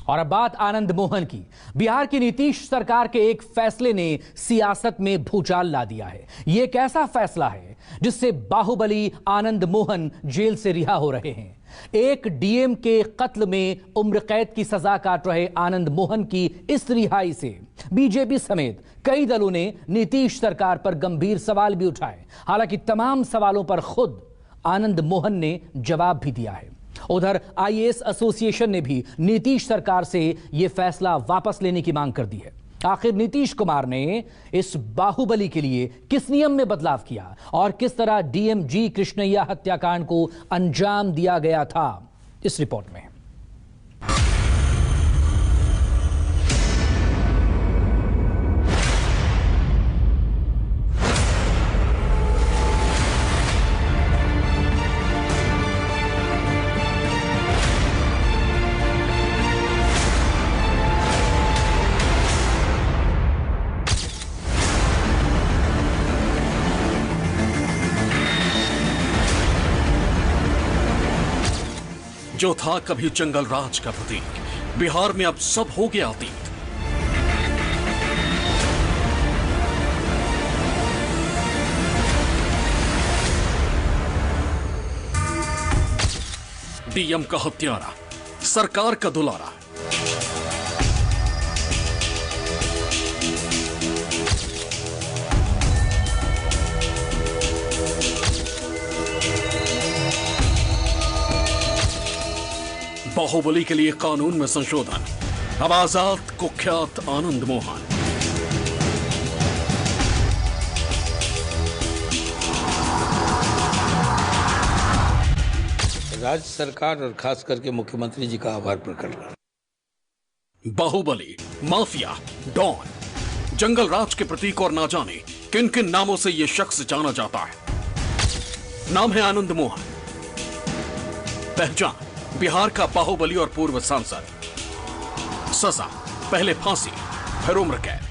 और अब बात आनंद मोहन की। बिहार की नीतीश सरकार के एक फैसले ने सियासत में भूचाल ला दिया है। यह एक ऐसा फैसला है जिससे बाहुबली आनंद मोहन जेल से रिहा हो रहे हैं। एक डीएम के कत्ल में उम्र कैद की सजा काट रहे आनंद मोहन की इस रिहाई से बीजेपी समेत कई दलों ने नीतीश सरकार पर गंभीर सवाल भी उठाए। हालांकि तमाम सवालों पर खुद आनंद मोहन ने जवाब भी दिया है। उधर आईएएस एसोसिएशन ने भी नीतीश सरकार से यह फैसला वापस लेने की मांग कर दी है। आखिर नीतीश कुमार ने इस बाहुबली के लिए किस नियम में बदलाव किया और किस तरह डीएम जी कृष्णैया हत्याकांड को अंजाम दिया गया था, इस रिपोर्ट में। जो था कभी जंगल राज का प्रतीक, बिहार में अब सब हो गया अतीत। डीएम का हत्यारा, सरकार का दुलारा। बाहुबली के लिए कानून में संशोधन, अब आजाद कुख्यात आनंद मोहन। राज्य सरकार और खास करके मुख्यमंत्री जी का आभार प्रकट कर। बाहुबली, माफिया, डॉन, जंगल राज के प्रतीक और ना जाने किन किन नामों से यह शख्स जाना जाता है। नाम है आनंद मोहन, पहचान बिहार का बाहुबली और पूर्व सांसद। सजा पहले फांसी, फिर उम्र कैद।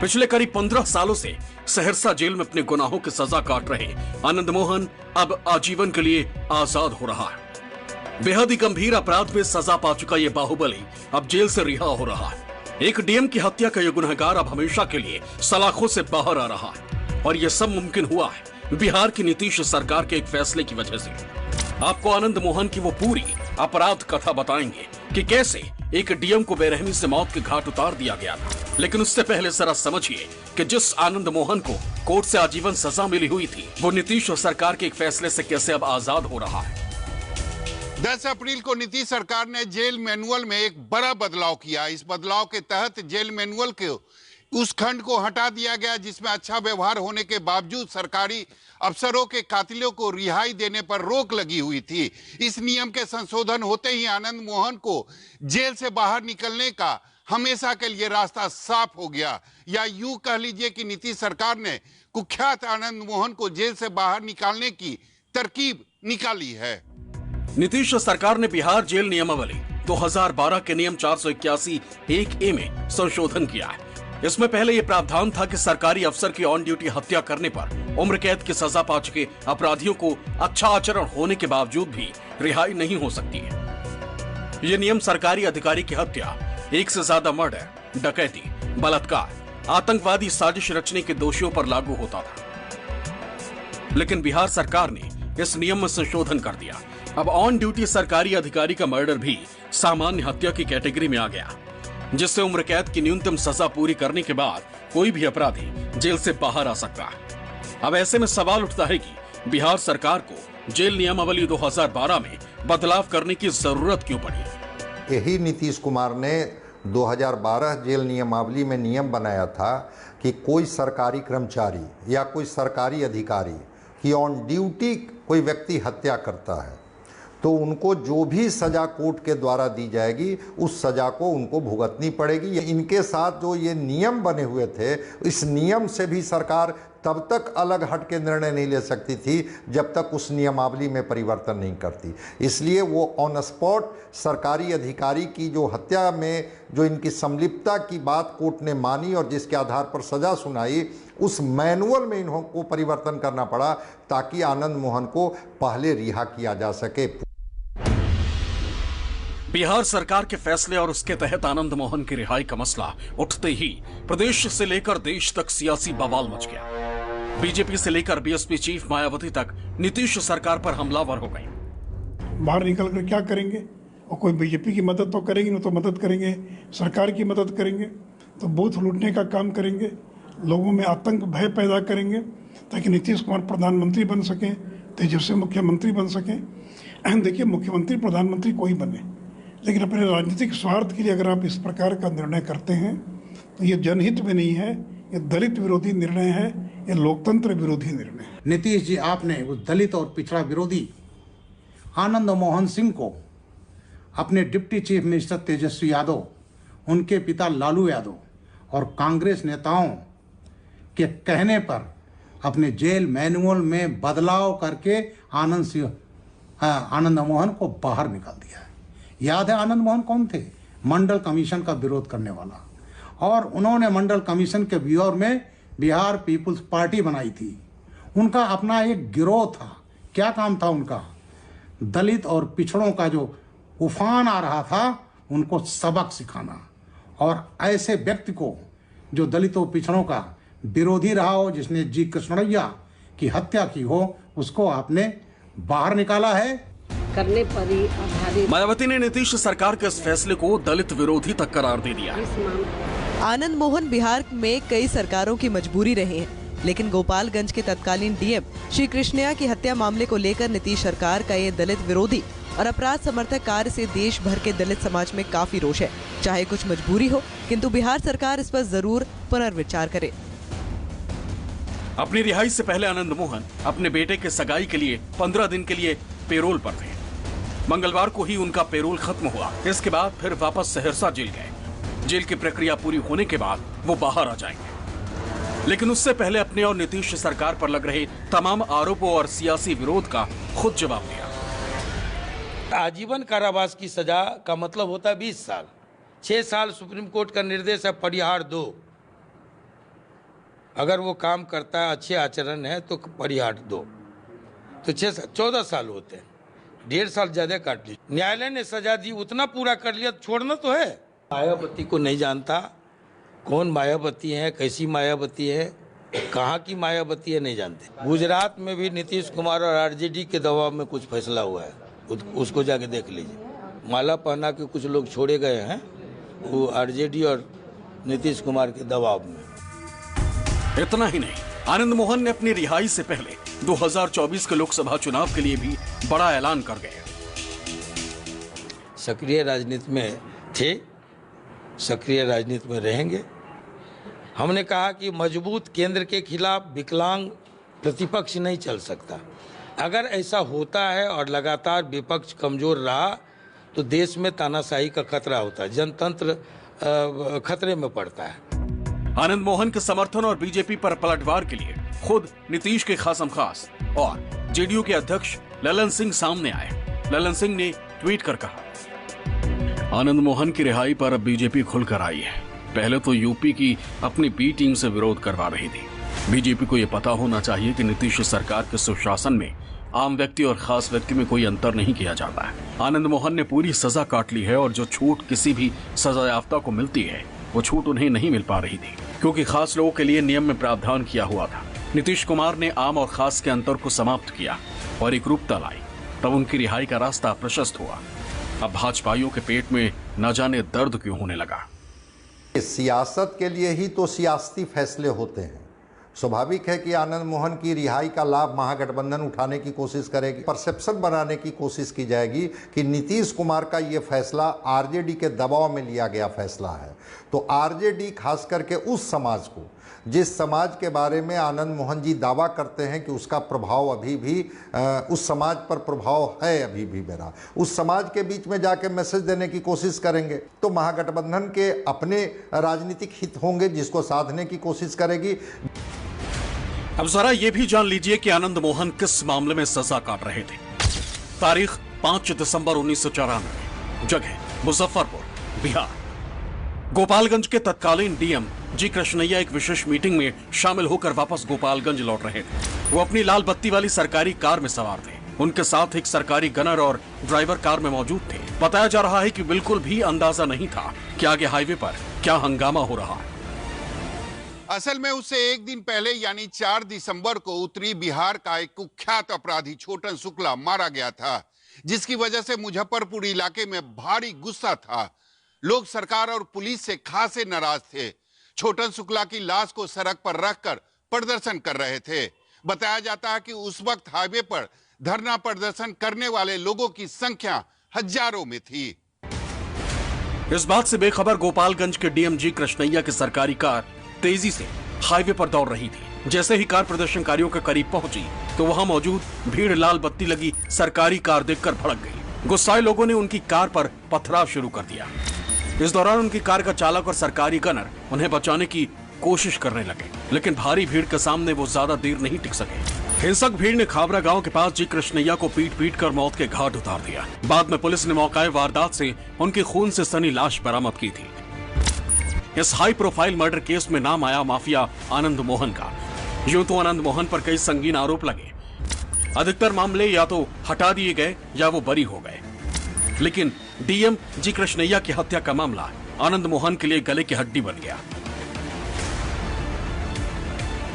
पिछले करीब 15 सालों से सहरसा जेल में अपने गुनाहों की सजा काट रहे आनंद मोहन अब आजीवन के लिए आजाद हो रहा है। बेहद ही गंभीर अपराध में सजा पा चुका यह बाहुबली अब जेल से रिहा हो रहा है। एक डीएम की हत्या का यह गुनहगार अब हमेशा के लिए सलाखों से बाहर आ रहा है और यह सब मुमकिन हुआ है बिहार की नीतीश सरकार के एक फैसले की वजह से। आपको आनंद मोहन की वो पूरी अपराध कथा बताएंगे कि कैसे एक डीएम को बेरहमी से मौत के घाट उतार दिया गया था। लेकिन उससे पहले जरा समझिए कि जिस आनंद मोहन को कोर्ट से आजीवन सजा मिली हुई थी, वो नीतीश सरकार के एक फैसले से कैसे अब आजाद हो रहा है। 10 अप्रैल को नीतीश सरकार ने जेल मैनुअल में एक बड़ा बदलाव किया। इस बदलाव के तहत जेल मैनुअल के उस खंड को हटा दिया गया जिसमें अच्छा व्यवहार होने के बावजूद सरकारी अफसरों के कातिलों को रिहाई देने पर रोक लगी हुई थी। इस नियम के संशोधन होते ही आनंद मोहन को जेल से बाहर निकलने का हमेशा के लिए रास्ता साफ हो गया। या यूं कह लीजिए कि नीतीश सरकार ने कुख्यात आनंद मोहन को जेल से बाहर निकालने की तरकीब निकाली है। नीतीश सरकार ने बिहार जेल नियमावली 2012 के नियम 481(1)(a) में संशोधन किया है। इसमें पहले यह प्रावधान था कि सरकारी अफसर की ऑन ड्यूटी हत्या करने पर उम्र कैद की सजा पा चुके अपराधियों को अच्छा आचरण होने के बावजूद भी रिहाई नहीं हो सकती है। यह नियम सरकारी अधिकारी की हत्या, एक से ज्यादा मर्डर, डकैती, बलात्कार, आतंकवादी साजिश रचने के दोषियों पर लागू होता था। लेकिन बिहार सरकार ने इस नियम में संशोधन कर दिया। अब ऑन ड्यूटी सरकारी अधिकारी का मर्डर भी सामान्य हत्या की कैटेगरी में आ गया, जिससे उम्र कैद की न्यूनतम सजा पूरी करने के बाद कोई भी अपराधी जेल से बाहर आ सकता है। अब ऐसे में सवाल उठता है कि बिहार सरकार को जेल नियमावली 2012 में बदलाव करने की जरूरत क्यों पड़ी। यही नीतीश कुमार ने 2012 जेल नियमावली में नियम बनाया था कि कोई सरकारी कर्मचारी या कोई सरकारी अधिकारी की ऑन ड्यूटी कोई व्यक्ति हत्या करता है तो उनको जो भी सजा कोर्ट के द्वारा दी जाएगी उस सजा को उनको भुगतनी पड़ेगी। इनके साथ जो ये नियम बने हुए थे, इस नियम से भी सरकार तब तक अलग हट के निर्णय नहीं ले सकती थी जब तक उस नियमावली में परिवर्तन नहीं करती। इसलिए वो ऑन स्पॉट सरकारी अधिकारी की जो हत्या में जो इनकी संलिप्तता की बात कोर्ट ने मानी और जिसके आधार पर सजा सुनाई, उस मैनुअल में इनको परिवर्तन करना पड़ा ताकि आनंद मोहन को पहले रिहा किया जा सके। बिहार सरकार के फैसले और उसके तहत आनंद मोहन की रिहाई का मसला उठते ही प्रदेश से लेकर देश तक सियासी बवाल मच गया। बीजेपी से लेकर बीएसपी चीफ मायावती तक नीतीश सरकार पर हमलावर हो गई। बाहर निकल कर क्या करेंगे, और कोई बीजेपी की मदद तो करेंगे, नहीं तो मदद करेंगे सरकार की मदद करेंगे, तो बूथ लूटने का काम करेंगे, लोगों में आतंक भय पैदा करेंगे ताकि नीतीश कुमार प्रधानमंत्री बन सकें, तेजस्वी मुख्यमंत्री बन सकें। देखिए, मुख्यमंत्री प्रधानमंत्री कोई बने, लेकिन अपने राजनीतिक स्वार्थ के लिए अगर आप इस प्रकार का निर्णय करते हैं तो ये जनहित में नहीं है, ये दलित विरोधी निर्णय है, ये लोकतंत्र विरोधी निर्णय है। नीतीश जी, आपने उस दलित और पिछड़ा विरोधी आनंद मोहन सिंह को अपने deputy chief minister Tejashwi Yadav, उनके पिता लालू यादव और कांग्रेस नेताओं के कहने पर अपने जेल मैनुअल में बदलाव करके आनंद मोहन को बाहर निकाल दिया है। याद है आनंद मोहन कौन थे? मंडल कमीशन का विरोध करने वाला, और उन्होंने मंडल कमीशन के व्यूअर में बिहार पीपुल्स पार्टी बनाई थी। उनका अपना एक गिरोह था। क्या काम था उनका? दलित और पिछड़ों का जो उफान आ रहा था उनको सबक सिखाना, और ऐसे व्यक्ति को जो दलितों पिछड़ों का विरोधी रहा हो, जिसने जी कृष्णैया की हत्या की हो, उसको आपने बाहर निकाला है। करने पर ही आधारित मायावती ने नीतीश सरकार के इस फैसले को दलित विरोधी तक करार दे दिया। आनंद मोहन बिहार में कई सरकारों की मजबूरी रहे हैं, लेकिन गोपालगंज के तत्कालीन डीएम श्री कृष्णैया की हत्या मामले को लेकर नीतीश सरकार का ये दलित विरोधी और अपराध समर्थक कार्य से देश भर के दलित समाज में काफी रोष है। चाहे कुछ मजबूरी हो, किंतु बिहार सरकार इस पर जरूर पुनर्विचार करे। अपनी रिहाई से पहले आनंद मोहन अपने बेटे के सगाई के लिए 15 दिन के लिए पेरोल पर थे। मंगलवार को ही उनका पेरोल खत्म हुआ। इसके बाद फिर वापस सहरसा जेल गए। जेल की प्रक्रिया पूरी होने के बाद वो बाहर आ जाएंगे, लेकिन उससे पहले अपने और नीतीश सरकार पर लग रहे तमाम आरोपों और सियासी विरोध का खुद जवाब दिया। आजीवन कारावास की सजा का मतलब होता है 20 साल। 6 साल सुप्रीम कोर्ट का निर्देश है परिहार दो। अगर वो काम करता है, अच्छे आचरण है, तो परिहार दो, तो 14 साल होते हैं। 1.5 साल ज्यादा काट ली। न्यायालय ने सजा दी, उतना पूरा कर लिया, छोड़ना तो है। मायावती को नहीं जानता, कौन मायावती है, कैसी मायावती है, कहाँ की मायावती है, नहीं जानते। गुजरात में भी नीतीश कुमार और आरजेडी के दबाव में कुछ फैसला हुआ है, उसको जाके देख लीजिए। माला पहना के कुछ लोग छोड़े गए हैं, वो आरजेडी और नीतीश कुमार के दबाव में। इतना ही नहीं, आनंद मोहन ने अपनी रिहाई से पहले 2024 के लोकसभा चुनाव के लिए भी बड़ा ऐलान कर गए। सक्रिय राजनीति में थे, सक्रिय राजनीति में रहेंगे। हमने कहा कि मजबूत केंद्र के खिलाफ विकलांग प्रतिपक्ष नहीं चल सकता। अगर ऐसा होता है और लगातार विपक्ष कमजोर रहा तो देश में तानाशाही का खतरा होता है, जनतंत्र खतरे में पड़ता है। आनंद मोहन के समर्थन और बीजेपी पर पलटवार के लिए खुद नीतीश के खासम खास और जेडीयू के अध्यक्ष ललन सिंह सामने आए। ललन सिंह ने ट्वीट कर कहा, आनंद मोहन की रिहाई पर अब बीजेपी खुलकर आई है। पहले तो यूपी की अपनी बी टीम से विरोध करवा रही थी। बीजेपी को यह पता होना चाहिए कि नीतीश सरकार के सुशासन में आम व्यक्ति और खास व्यक्ति में कोई अंतर नहीं किया जाता है। आनंद मोहन ने पूरी सजा काट ली है और जो छूट किसी भी सजायाफ्ता को मिलती है वो छूट उन्हें नहीं मिल पा रही थी, क्योंकि खास लोगों के लिए नियम में प्रावधान किया हुआ था। नीतीश कुमार ने आम और खास के अंतर को समाप्त किया और एकरूपता लाई, तब उनकी रिहाई का रास्ता प्रशस्त हुआ। अब भाजपाइयों के पेट में न जाने दर्द क्यों होने लगा। सियासत के लिए ही तो सियासती फैसले होते हैं। स्वाभाविक है कि आनंद मोहन की रिहाई का लाभ महागठबंधन उठाने की कोशिश करेगी। परसेप्शन बनाने की कोशिश की जाएगी कि नीतीश कुमार का ये फैसला आरजेडी के दबाव में लिया गया फैसला है। तो आरजेडी खास करके उस समाज को, जिस समाज के बारे में आनंद मोहन जी दावा करते हैं कि उसका प्रभाव अभी भी उस समाज पर प्रभाव है, अभी भी मेरा, उस समाज के बीच में जाके मैसेज देने की कोशिश करेंगे। तो महागठबंधन के अपने राजनीतिक हित होंगे जिसको साधने की कोशिश करेगी। अब जरा ये भी जान लीजिए कि आनंद मोहन किस मामले में सजा काट रहे थे। तारीख 5 दिसंबर 1994, जगह मुजफ्फरपुर, बिहार। गोपालगंज के तत्कालीन डीएम जी कृष्णैया एक विशेष मीटिंग में शामिल होकर वापस गोपालगंज लौट रहे थे। वो अपनी लाल बत्ती वाली सरकारी कार में सवार थे। उनके साथ एक सरकारी गनर और ड्राइवर कार में मौजूद थे। बताया जा रहा है कि बिल्कुल भी अंदाजा नहीं था कि आगे हाईवे पर क्या हंगामा हो रहा है। असल में उससे एक दिन पहले यानी 4 दिसंबर को उत्तरी बिहार का एक कुख्यात अपराधी छोटन शुक्ला मारा गया था, जिसकी वजह से मुजफ्फरपुर इलाके में भारी गुस्सा था। लोग सरकार और पुलिस से खासे नाराज थे। छोटन शुक्ला की लाश को सड़क पर रखकर प्रदर्शन कर रहे थे। बताया जाता है कि उस वक्त हाईवे पर धरना प्रदर्शन करने वाले लोगों की संख्या हजारों में थी। इस बात से बेखबर गोपालगंज के डीएम जी कृष्णैया की सरकारी कार तेजी से हाईवे पर दौड़ रही थी। जैसे ही कार प्रदर्शनकारियों के करीब पहुंची तो वहां मौजूद भीड़ लाल बत्ती लगी सरकारी कार देखकर भड़क गई। गुस्साए लोगों ने उनकी कार पर पथराव शुरू कर दिया। इस दौरान उनकी कार का चालक और सरकारी गनर उन्हें बचाने की कोशिश करने लगे, लेकिन भारी भीड़ के सामने वो ज्यादा देर नहीं टिक सके। हिंसक भीड़ ने खाबरा गांव के पास जी कृष्णैया को पीट कर मौत के घाट उतार दिया। बाद में पुलिस ने मौके वारदात से उनकी खून से सनी लाश बरामद की थी। इस हाई प्रोफाइल मर्डर केस में नाम आया माफिया आनंद मोहन का। यूं तो आनंद मोहन पर कई संगीन आरोप लगे, अधिकतर मामले या तो हटा दिए गए या वो बरी हो गए, लेकिन डीएम जी कृष्णैया की हत्या का मामला आनंद मोहन के लिए गले की हड्डी बन गया।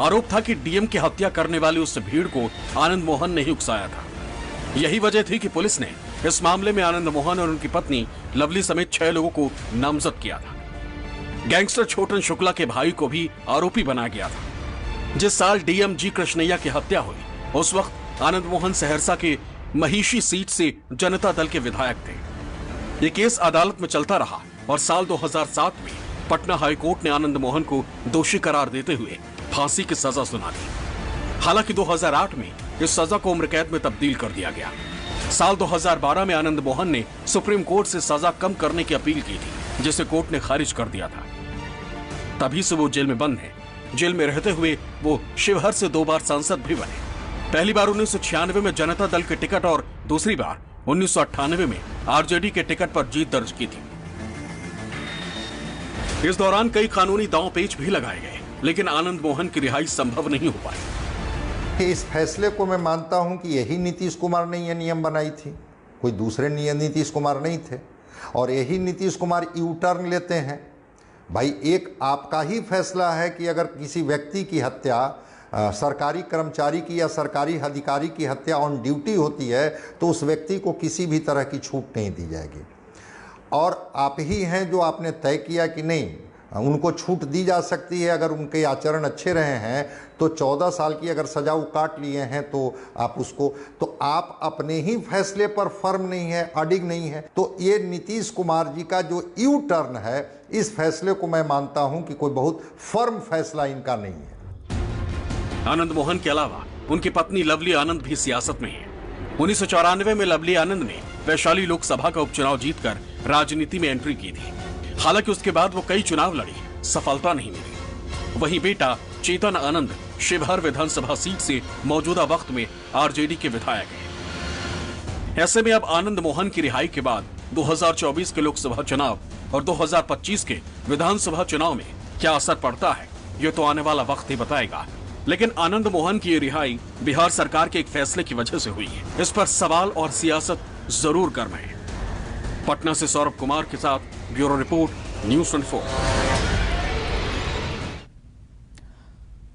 आरोप था कि डीएम की हत्या करने वाली उस भीड़ को आनंद मोहन ने ही उकसाया था। यही वजह थी कि पुलिस ने इस मामले में आनंद मोहन और उनकी पत्नी लवली समेत 6 लोगों को नामजद किया था। गैंगस्टर छोटन शुक्ला के भाई को भी आरोपी बनाया गया था। जिस साल डीएम जी कृष्णैया की हत्या हुई उस वक्त आनंद मोहन सहरसा के महिषी सीट से जनता दल के विधायक थे। ये केस अदालत में चलता रहा और साल 2007 में पटना हाईकोर्ट ने आनंद मोहन को दोषी करार देते हुए फांसी की सजा सुना दी। हालांकि 2008 में इस सजा को उम्र कैद में तब्दील कर दिया गया। साल 2012 में आनंद मोहन ने सुप्रीम कोर्ट से सजा कम करने की अपील की थी, जिसे कोर्ट ने खारिज कर दिया था। तभी से वो जेल में बंद है। जेल में रहते हुए वो शिवहर से 2 बार सांसद भी बने। पहली बार 1996 में जनता दल के टिकट और दूसरी बार 1998 में आरजेडी के टिकट पर जीत दर्ज की थी। इस दौरान कई कानूनी दांव-पेच भी लगाए गए, लेकिन आनंद मोहन की रिहाई संभव नहीं हो पाई। इस फैसले को मैं मानता हूं कि यही नीतीश कुमार ने यह नियम बनाई थी, कोई दूसरे नीतीश कुमार नहीं थे, और यही नीतीश कुमार यू टर्न लेते हैं। भाई एक आपका ही फैसला है कि अगर किसी व्यक्ति की हत्या सरकारी कर्मचारी की या सरकारी अधिकारी की हत्या ऑन ड्यूटी होती है तो उस व्यक्ति को किसी भी तरह की छूट नहीं दी जाएगी, और आप ही हैं जो आपने तय किया कि नहीं उनको छूट दी जा सकती है अगर उनके आचरण अच्छे रहे हैं। तो 14 साल की अगर सजा वो काट लिए हैं तो आप उसको, तो आप अपने ही फैसले पर फर्म नहीं है, अडिग नहीं है। तो ये नीतीश कुमार जी का जो यू टर्न है, इस फैसले को मैं मानता हूं कि कोई बहुत फर्म फैसला इनका नहीं है। आनंद मोहन के अलावा उनकी पत्नी लवली आनंद भी सियासत में है। 1994 में लवली आनंद ने वैशाली लोकसभा का उपचुनाव जीतकर राजनीति में एंट्री की थी। हालांकि उसके बाद वो कई चुनाव लड़ी, सफलता नहीं मिली। वहीं बेटा चेतन आनंद शिवहर विधानसभा सीट से मौजूदा वक्त में आरजेडी के विधायक हैं। ऐसे में अब आनंद मोहन की रिहाई के बाद 2024 के लोकसभा चुनाव और 2025 के विधानसभा चुनाव में क्या असर पड़ता है, ये तो आने वाला वक्त ही बताएगा। लेकिन आनंद मोहन की ये बिहार सरकार के एक फैसले की वजह से हुई है। इस पर सवाल और सियासत जरूर गर्म है। पटना से सौरभ कुमार के साथ ब्यूरो रिपोर्ट, न्यूज़ 24।